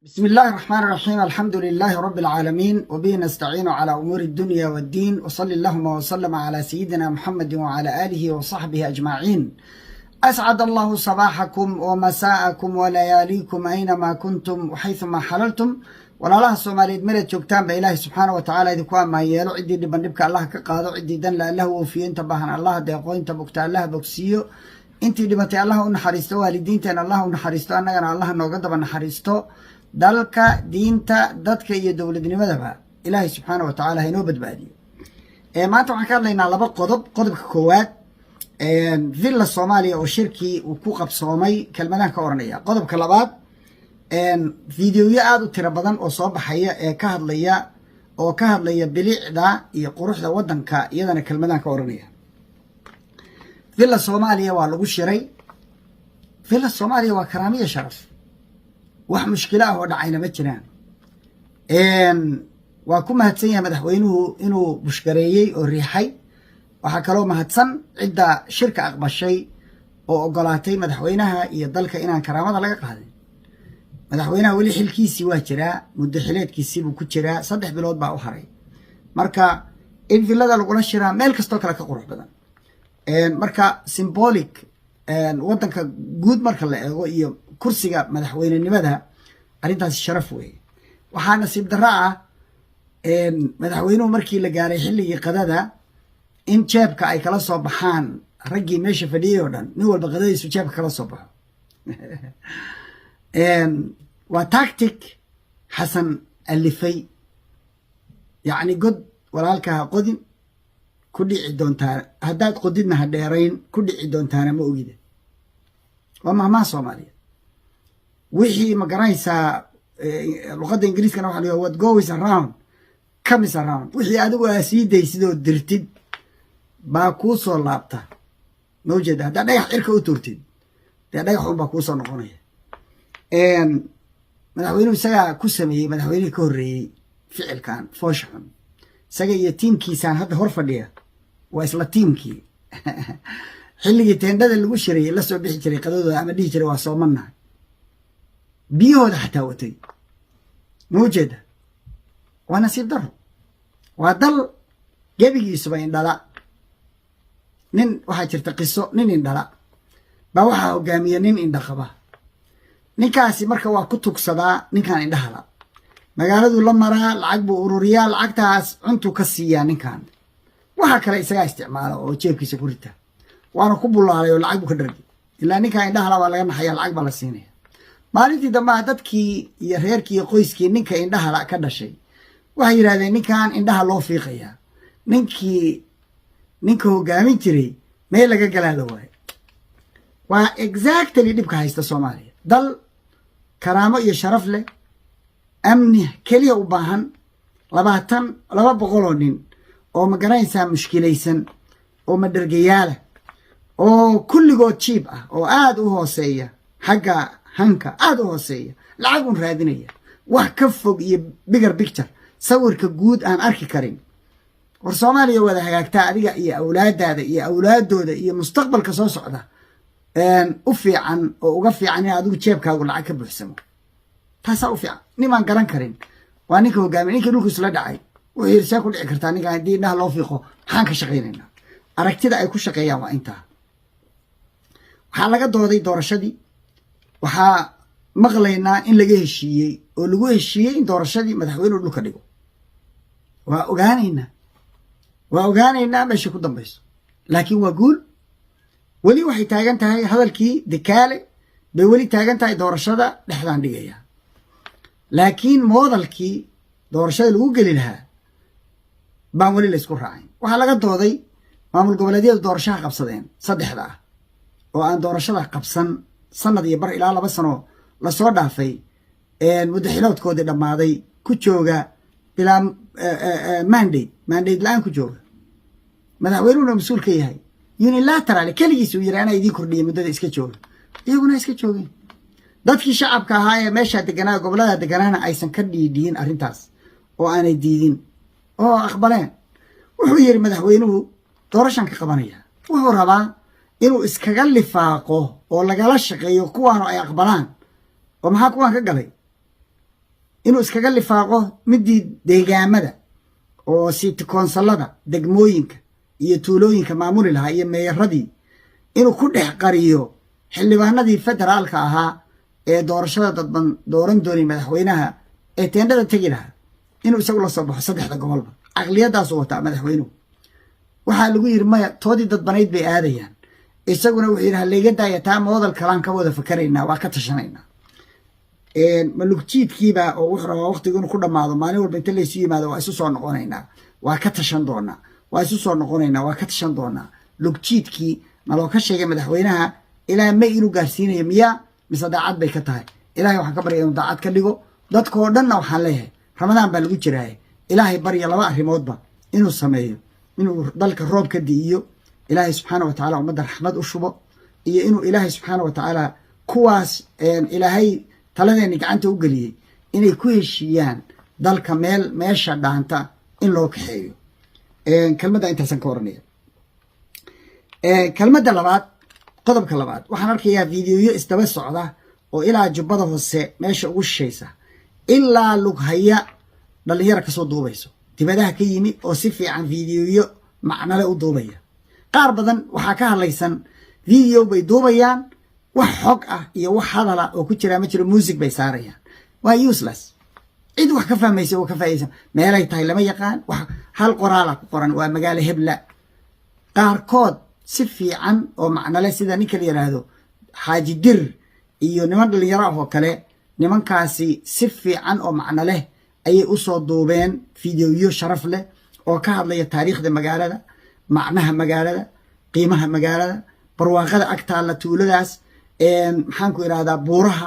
بسم الله الرحمن الرحيم. الحمد لله رب العالمين وبه نستعين على أمور الدنيا والدين وصلى اللهم وسلم على سيدنا محمد وعلى آله وصحبه أجمعين. أسعد الله صباحكم ومساءكم ولياليكم أينما كنتم وحيثما حللتم. ولا الله الصوماليد مرد شوكتان بإله سبحانه وتعالى إذكوان ما يلو عدي دبنبك الله كقاضو عدي دن لا له وفي انت بهن الله ديقو انت بكتا الله بكسيو انت دبتي الله ونحرستو والدينتين الله ونحرستو أننا الله نوغدب نحرستو dalka diinta dadka iyo dowladnimadaba ilaahay subxaanahu wa tacaala haynoo badbaadiyo. Maanta waxaan ka hadlaynaa laba qodob. Qodobka koowaad villa Soomaaliya oo shirkii uu ku qabsoomay kelmadaan ka oranaya. Qodobka labaad fiidiyoyo aad u tiro badan oo soo baxaya ee ka hadlaya bilicda iyo quruxda wadanka iyadana kelmadaan ka oranaya. Villa Soomaaliya waa lagu shiray. Villa Soomaaliya waa karaamiyo sharaf. wax mushkila ah oo dhacayna ma jiraan. waa ku mahadsan yahay madaxweynuhu inuu bushkareeyay oo riixay. waxa kaloo mahadsan cidda shirka aqbashay oo ogolaatay madaxweynaha iyo dalka inaan karaamada laga qaadin. madaxweynaha weli xilkiisii waa jiraa, muddo xileedkiisii buu ku jiraa, 3 bilood baa u haray. marka in villada lagula shiraa meel kastoo kale ka qurux badan. marka symbolic wadanka guud marka la eego iyo kursiga madaxweynenimada arrintaas sharaf weeye. waxaa nasiib darro ah madaxweynuhu markii la gaaray xilligii qadada in jeebka ay kala soo baxaan raggii meesha fadhiyay oo dhan, nin walba qadadiisu jeebka kala soo baxo. waa tactic xasan alifay. yacni god walaalka ha qodin, ku dhici doontaa. haddaad qodidna ha dheerayn, ku dhici doontaana ma ogida. waa mahmaha Soomaaliya. wixii ma garanaysaa luqadda ingiriiskana waxa la yidhaha what goes around comes around. wixii adigu aa sii daysid oo dirtid baa kuu soo laabta. ma ujeeda? haddaad dhagax cirka u turtid dee dhagax un baa kuu soo noqonaya. madaxweynuhu isagaa ku sameeyey madaxweynihii ka horreeyey ficilkan foosha xun. isaga iyo tiimkiisaan hadda hor fadhiya waa isla tiimkii. xilligii teendhada lagu shirayay la soo bixi jiray qadadooda ama dhihi jiray waa soomannahay. biyahooda xataa watay. ma ujeeda? waa nasiib daro. waa dal gebigiisuba indhala. nin waxaa jirta qiso nin indhala baa waxaa hogaamiya nin indha qaba. ninkaasi marka waa ku tugsadaa ninkan indhahala. magaaladuu la maraa, lacag buu ururiyaa, lacagtaas cuntuu ka siiyaa ninkan. waxa kale isagaa isticmaala oo jeebkiisa ku rita. waana ku bulaalay oo lacag buu ka dhargi. ilaa ninkan indhahala waa laga naxaya, lacag baa la siinaya. maalintii dambe dadkii iyo reerkii iyo qoyskii ninka indhahala ka dhashay waxay yidhahdeen ninkan indhaha loo fiiqayaa. ninka hogaamin jiray meel laga galaada waaye. waa exactly dhibka haysta Soomaaliya. dal karaamo iyo sharaf leh, amni keliya u baahan, 200 oo nin oo ma garanaysaa mushkilaysan oo madhargayaala oo kulligood jiib ah oo aad u hooseeya xagga hanka, aad u hooseeya, lacag un raadinaya, wax ka fog iyo bigger picture, sawirka guud aan arki karin. war Soomaaliya wada hagaagtaa adiga iyo awlaadaada iyo awlaadooda iyo mustaqbalka soo socda u fiican oo uga fiican in adigu jeebkaagu lacag ka buuxsamo. taasaa u fiican. nimaan garan karin waa ninka hogaamiya. ninkii dhulkiisu la dhacay wuxuu yidhi see ku dhici kartaa ninkan haddii indhaha loo fiiqo maxaan ka shaqaynaynaa? aragtida ay ku shaqeeyaan waa intaa. waxaa laga dooday doorashadii. waxaa maqlaynaa in laga heshiiyey oo lagu heshiiyey in doorashadii madaxweynuhu dhulka dhigo. waa ogaanaynaa meesha ku dambayso. laakiin waa guul. weli waxay taagan tahay hadalkii dekaale bay weli taagan tahay doorashada dhexdaan dhigaya. laakiin moodalkii doorashada lagu geli lahaa baan weli laysku raacin. waxaa laga dooday maamul goboleedyadu doorashaha qabsadeen 3 ah oo aan doorashada qabsan sanad iyo bar ilaa 2 sano lasoo dhaafay. muddo xiloodkoodii dhammaaday ku jooga bilaa mandate la-aan ku jooga. madaxweynuhuna mas-uul ka yahay unilateral keligiis uu yidhi anaa idiin kordhiyay muddada iska jooga. iyaguna iska joogeen. dadkii shacabka ahaa ee meesha deganaa gobolada deganaana aysan ka dhiidhiyin arrintaas oo aanay diidin oo aqbaleen. wuxuu yidhi madaxweynuhu doorashan ka qabanaya. wuxuu rabaa inuu iskaga lifaaqo oo lagala shaqeeyo kuwaanu ay aqbalaan. oo maxaa kuwaan ka galay? inuu iskaga lifaaqo midii deegaamada oo siiti koonsalada degmooyinka iyo tuulooyinka maamuli lahaa iyo meeyaradii inuu ku dhex qariyo xildhibaanadii federaalka ahaa ee doorashada dadban dooran doonay madaxweynaha ee teendhada tegi lahaa inuu isagu la soo baxo saddexda gobolba aqliyadaas uu wataa madaxweynuhu waxaa lagu yidhi maya toodii dadbanayd bay aadayaan isaguna wuxuu yidhi halayga daaya taa moodal kalaan ka wada fakaraynaa waa ka tashanaynaa malugjiidkiiba oo wuxuu rabaa waqtigu inuu ku dhammaado maalin walba inta laysu yimaado waa isu soo noqonaynaa waa ka tashan doonaa waa isu soo noqonaynaa waa ka tashan doonaa lugjiidkii naloo ka sheegay madaxweynaha ilaa may inuu gaarsiinayo miyaa mise daacad bay ka tahay ilaahay waxaan ka barya inuu daacad ka dhigo dadkoo dhanna waxaan leeyahay ramadaan baa lagu jiraaye ilaahay barya laba arrimoodba inuu sameeyo inuu dalka roob ka di'iyo ilaahay subxaana wa tacaala ummadda raxmad u shubo iyo inuu ilaahay subxaana wa tacaala kuwaas ilaahay taladeeni gacanta u geliyey inay ku heshiiyaan dalka meesha dhaanta in loo kaxeeyo kelmadda intaasan ka oranaya kelmadda labaad qodobka labaad waxaan arkayaa fiidiyoyo isdaba socda oo ilaa jubbada hoose meesha ugu shishaysa ilaa lughaya dhallinyara kasoo duubayso dibadaha ka yimi oo si fiican fiidiyoyo macnale u duubaya qaar badan waxaa ka hadlaysan video bay duubayaan wax xog ah iyo wax hadala oo ku jira ma jiro music bay saarayaan waa useless cid wax ka fahmaysa oo ka faaiideysan meelay tahay lama yaqaan wax hal qoraal ku qoran waa magaalo hebla qaarkood si fiican oo macnale sida ninka la yiraahdo xaaji dir iyo niman dhalinyaro ah oo kale nimankaasi si fiican oo macnale ayay u soo duubeen fiidiyoyo sharaf leh oo ka hadlaya taariikhda magaalada macnaha magaalada qiimaha magaalada barwaaqada agtaala tuuladaas maxaan ku irahdaa buuraha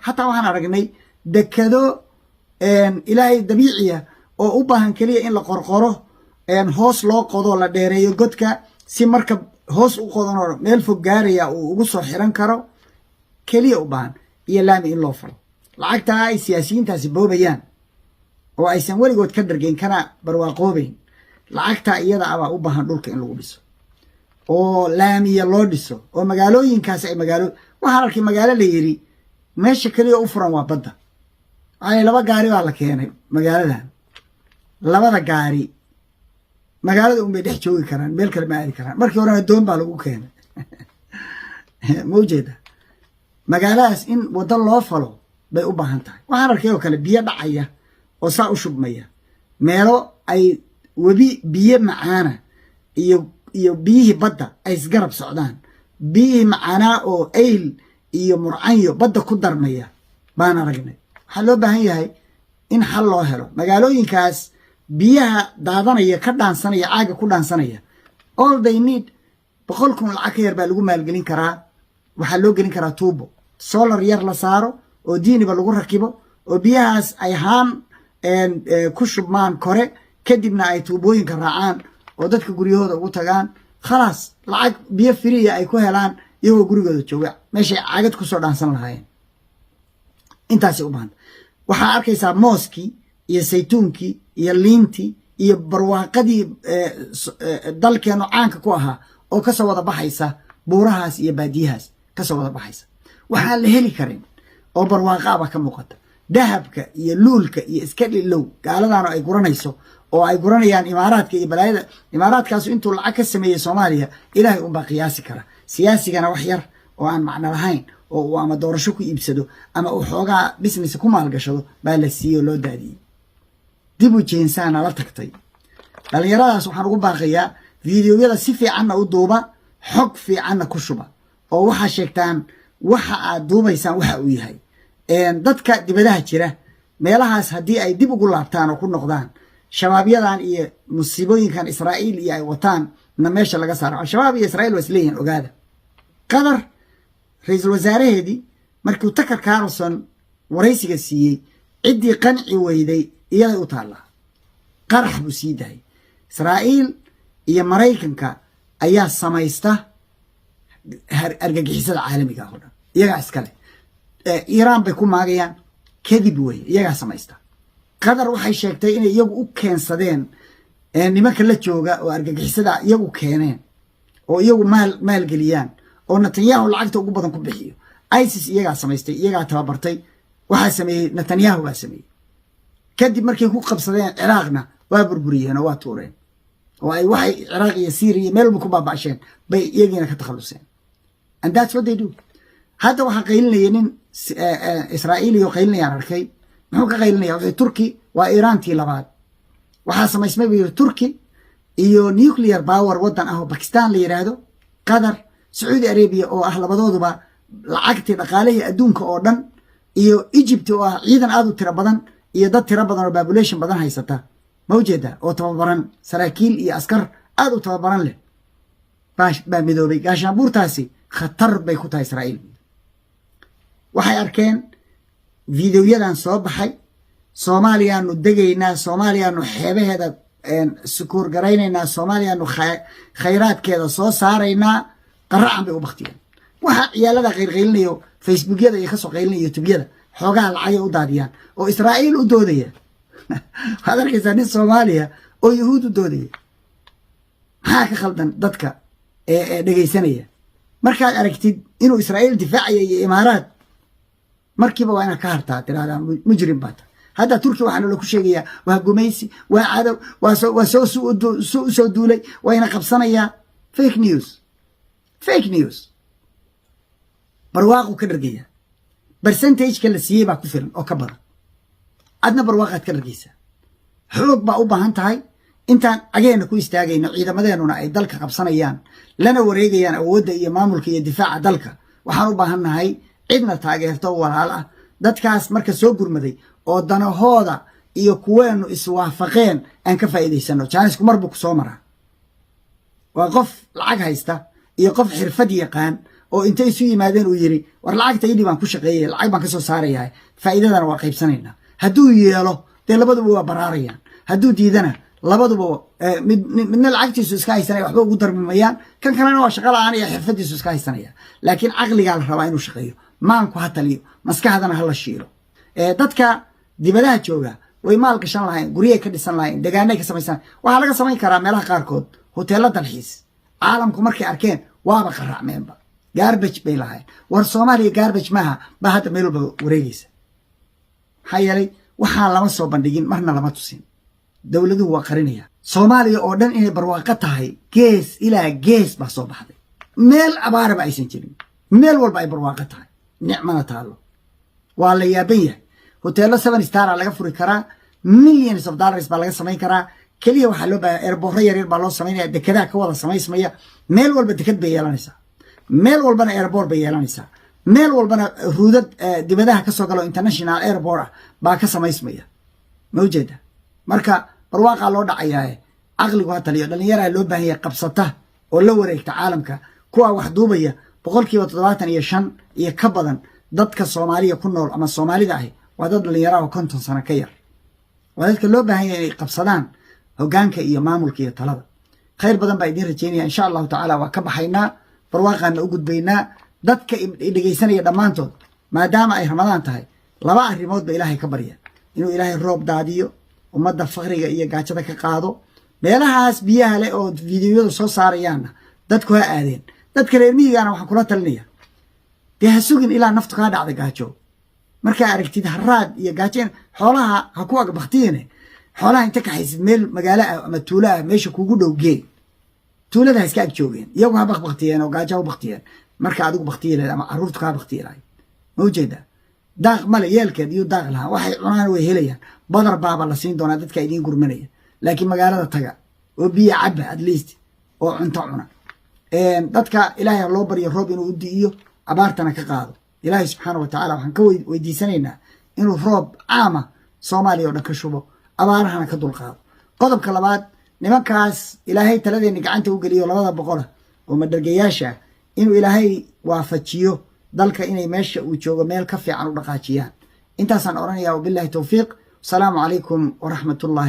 xataa waxaan aragnay dekado ilaahay dabiiciya oo u baahan keliya in la qorqoro hoos loo qodo la dheereeyo godka si marka hoos u qodanoo meel fog gaaraya uu ugu soo xiran karo keliya u baahan iyo laami in loo falo lacagtaa ay siyaasiyiintaasi boobayaan oo aysan weligood ka dhargeyn kana barwaaqoobeyn lacagtaa iyada abaa u baahan dhulka in lagu dhiso oo laamiya loo dhiso oo magaalooyinkaasi ay waxaan arkay magaalo la yidhi meesha keliya u furan waa badda waxaa laba gaari baa la keenay magaaladan labada gaari magaalada unbay dhex joogi karaan meel kale ma aadi karaan markii horena doon baa lagu keenay ma ujeeda magaaladaas in waddo loo falo bay u baahan tahay waxaan arkay oo kale biyo dhacaya oo saa u shubmaya meelo ay webi biyo macaana iyo biyihii badda ay isgarab socdaan biyihii macaanaa oo ayl iyo murcanyo badda ku darmaya baan aragnay waxaa loo baahan yahay in xal loo helo magaalooyinkaas biyaha daadanaya ka dhaansanaya caaga ku dhaansanaya all they need 100,000 lacag ka yar baa lagu maalgelin karaa waxaa loo gelin karaa tuubo solar yar la saaro oo diiniba lagu rakibo oo biyahaas ay haan ku shubmaan kore kadibna ay tuubooyinka raacaan oo dadka guryahooda ugu tagaan khalaas lacag biyo firiya ay ku helaan iyagoo gurigooda jooga meeshay caagad kusoo dhaansan lahaayeen intaasi u baahan waxaa arkaysaa mooskii iyo saytuunkii iyo liintii iyo barwaaqadii dalkeenu caanka ku ahaa oo kasoo wada baxaysa buurahaas iyo baadiyahaas kasoo wada baxaysa waxaan la heli karin oo barwaaqaaba ka muuqata dahabka iyo luulka iyo iska dhilow gaaladaana ay guranayso oo ay guranayaan imaaraadka iyo balaayada imaaraadkaasu intuu lacag ka sameeyey soomaaliya ilaahay unbaa qiyaasi kara siyaasigana wax yar oo aan macno lahayn oo uu ama doorasho ku iibsado ama uu xoogaa business ku maalgashado baa la siiyey oo loo daadiyey dib u jeensaana la tagtay dhalinyaradaas waxaan ugu baaqayaa fiidiyoyada si fiicanna u duuba xog fiicanna ku shuba oo waxaa sheegtaan waxa aad duubaysaan waxa uu yahay dadka dibadaha jira meelahaas haddii ay dib ugu laabtaan oo ku noqdaan shabaabyadan iyo musiibooyinkan israa'iil iyo ay wataan na meesha laga saaro al-shabaab iyo israa'iil waa isleeyihin ogaada qatar ra-iisul wasaaraheedii markuu Tucker Carlson waraysiga siiyey ciddii qanci weyday iyaday u taallaa qarax buu sii daayay israa'iil iyo maraykanka ayaa samaysta argagixisada caalamiga oo dhan iyagaa iskale iiraan bay ku maagayaan kadib weeye iyagaa samaysta qatar waxay sheegtay inay iyagu u keensadeen nimanka la jooga oo argagixisada iyagu keeneen oo iyagu maalgeliyaan oo Netanyahu lacagta ugu badan ku bixiyo ISIS iyagaa samaystay iyagaa tababartay waxaa sameeyey netanyahu baa sameeyey kadib markay ku qabsadeen ciraaqna waa burburiyeen oo waa tuureen oo ay waxay ciraaq iyo syria meelba ku baaba'asheen bay iyagiina ka takhaluseen and that's what they do. hadda waxaa qaylinaya nin israa'iili oo qaylinayaan arkay muxuu ka qaylinaya wuxuu turki waa iiraantii labaad waxaa samaysmay buu yiri turki iyo nuclear power waddan ah oo bakistan la yiraahdo qatar sacuudi arabia oo ah labadooduba lacagtii dhaqaalihii adduunka oo dhan iyo Egypt oo ah ciidan aad u tiro badan iyo dad tiro badan oo population badan haysata ma ujeeda oo tababaran saraakiil iyo askar aad u tababaran leh baa midoobay gaashaanbuurtaasi khatar bay ku tahay Israa'iil waxay arkeen fiidiyoyadan soo baxay Soomaaliyaanu degaynaa Soomaaliyaanu xeebaheeda sukuur garaynaynaa Soomaaliyaanu khayraadkeeda soo saaraynaa qaracan bay u baqtiyeen waxa ciyaalada qeyrqeylinayo facebookyada iyo ka soo qeylinayo youtubeyada xoogaa lacag u daadiyaan oo Israa'iil u doodaya hada arkaysaa nin Soomaaliya oo yahuud u doodaya maxaa ka khaldan dadka ee dhageysanaya markaad aragtid inuu Israa'iil difaacayo iyo imaaraad markiiba waa inaad ka hartaa tiraahdaa mujrim baad hadda turki waxaana lagu sheegayaa waa gumaysi waa cadow waa soo duulay waa ina qabsanayaa fake news barwaaqo ka dhargaya percentage-ka la siiyey baa ku filan oo ka badan adna barwaaqaad ka dhargaysaa xoog baa u baahan tahay intaan cageena ku istaagayno ciidamadeenuna ay dalka qabsanayaan lana wareegayaan awoodda iyo maamulka iyo difaaca dalka waxaan u baahannahay cidna taageerto walaal ah dadkaas marka soo gurmaday oo danahooda iyo kuweenu iswaafaqeen aan ka faa'iidaysano jaanisku marbu ku soo maraa waa qof lacag haysta iyo qof xirfad yaqaan oo intay isu yimaadeen uu yiri war lacagta idii baan ku shaqeeyay lacag baan ka soo saarayaa faa'iidadana waa qaybsanaynaa hadduu yeelo dee labaduba waa baraarayaan hadduu diidana labaduba midna lacagtiisu iska haysanaya waxba ugu darmimayaan kan kalena waa shaqo la'aan iyo xirfadiisu iska haysanaya laakiin caqligaa la rabaa inuu shaqeeyo maanku ha taliyo maskaxdana ha la shiilo dadka dibadaha jooga way maal gashan lahayn guriyay ka dhisan lahayn deegaanay ka samaysan waxaa laga samayn karaa meelaha qaarkood hoteelo dalxiis caalamku markay arkeen waaba qaracmeenba garbage bay lahayn war Soomaaliya garbage maaha ba hadda meel walba wareegaysa maxaa yeelay waxaan lama soo bandhigin marna lama tusin dowladuhu waa qarinaya Soomaaliya oo dhan inay barwaaqo tahay gees ilaa gees baa soo baxday meel abaaraba aysan jirin meel walba ay barwaaqo tahay nicmana taalo waa la yaaban yahay hoteelo 7 star laga furi karaa millions of dollars baa laga samayn karaa kaliya waxaa loo baahan airport yar baa loo sameynaya dekedaha ka wada samaysmaya meel walba deked bay yeelanaysaa meel walbana airport bay yeelanaysaa meel walbana ruudad dibadaha ka soo galo international airport ah baa ka samaysmaya ma ujeeda marka barwaaqa loo dhacayaa aqligu ha taliyo dhalinyaraha loo baahan yahay qabsata oo la wareegta caalamka kuwa wax duubaya 75% iyo ka badan dadka Soomaaliya ku nool ama Soomaalida ah waa dad dhalinyaro oo 50 sano ka yar waa dadka loo baahan yahay inay qabsadaan hoggaanka iyo maamulka iyo talada khayr badan baa idin rajeynaya insha Allah taala waa ka baxaynaa barwaaqana u gudbaynaa dadka dhageysanaya dhamaantood maadaama ay Ramadaan tahay laba arrimood ba Ilaahay ka barya inuu Ilaahay roob daadiyo ummadda faqriga iyo gaajada ka qaado meelahaas biyaha leh oo fiidiyoyada soo saarayaan dadku ha aadeen dadka reer miyigaana waxaan kula talinayaa dee ha sugin ilaa naftu kaa dhacda gaajo markaa aragtid haraad iyo gaajeen xoolaha ha ku agbaqtiyeen xoolaha inta ka haysid meel magaalo ama tuulo ah meesha kuugu dhowgeen tuulada iska ag joogeen iyagu ha baqtiyeen oo gaajo u baqtiyeen marka adigu baqtiyeen ama caruurtu ka baqtiyeen ma ujeeda daaq male yeelkeed iyo daaq laha waxay cunaan way helayaan badar baaba la siin doonaa dadka idin gurmanaya laakiin magaalada taga oo biyo caba at least oo cunto cuna dadka Ilaahay loo bariyo roob inuu u diiyo abaartana ka qaado Ilaahay subhanahu wa ta'ala waxaan ka weydiisanaynaa inuu roob caama Soomaaliya oo dhan ka shubo abaarahana ka dulqaado qodobka labaad nimankaas Ilaahay taladeena gacanta u galiyo 200 oo madargayaasha inuu Ilaahay waafajiyo dalka inay meesha uu joogo meel ka fiican u dhaqaajiyaan intaasaan oranayaa billahi tawfiiq salaamu calaykum wa rahmatullahi